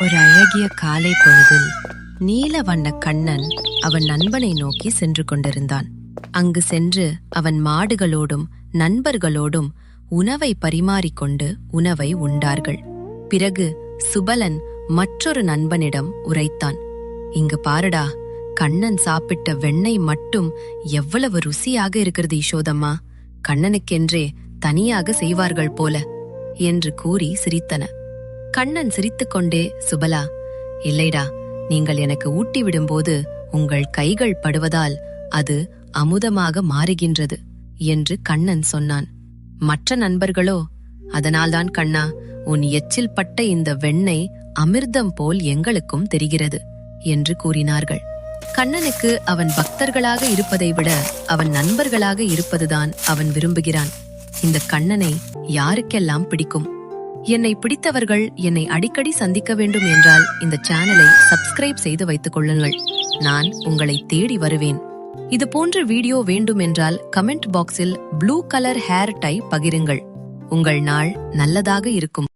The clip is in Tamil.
ஒரு அழகிய காலை பொழுதில் நீல வண்ண கண்ணன் அவன் நண்பனை நோக்கி சென்று கொண்டிருந்தான். அங்கு சென்று அவன் மாடுகளோடும் நண்பர்களோடும் உணவை பரிமாறிக்கொண்டு உணவை உண்டார்கள். பிறகு சுபலன் மற்றொரு நண்பனிடம் உரைத்தான். இங்கு பாருடா, கண்ணன் சாப்பிட்ட வெண்ணெய் மட்டும் எவ்வளவு ருசியாக இருக்கிறது ஈசோதம்மா. கண்ணனுக்கென்றே தனியாக செய்வார்கள் போல என்று கூறி சிரித்தன. கண்ணன் சிரித்துக்கொண்டே, சுபலா, இல்லைடா, நீங்கள் எனக்கு ஊட்டிவிடும்போது உங்கள் கைகள் படுவதால் அது அமுதமாக மாறுகின்றது என்று கண்ணன் சொன்னான். மற்ற நண்பர்களோ, அதனால்தான் கண்ணா, உன் எச்சில் பட்ட இந்த வெண்ணெய் அமிர்தம் போல் எங்களுக்கும் தெரிகிறது என்று கூறினார்கள். கண்ணனுக்கு அவன் பக்தர்களாக இருப்பதை விட அவன் நண்பர்களாக இருப்பதுதான் அவன் விரும்புகிறான். இந்த கண்ணனை யாருக்கெல்லாம் பிடிக்கும்? என்னை பிடித்தவர்கள் என்னை அடிக்கடி சந்திக்க வேண்டும் என்றால் இந்த சேனலை சப்ஸ்கிரைப் செய்து வைத்துக் கொள்ளுங்கள். நான் உங்களை தேடி வருவேன். இது போன்ற வீடியோ வேண்டும் என்றால் கமெண்ட் பாக்ஸில் ப்ளூ கலர் ஹேர் டை பகிருங்கள். உங்கள் நாள் நல்லதாக இருக்கும்.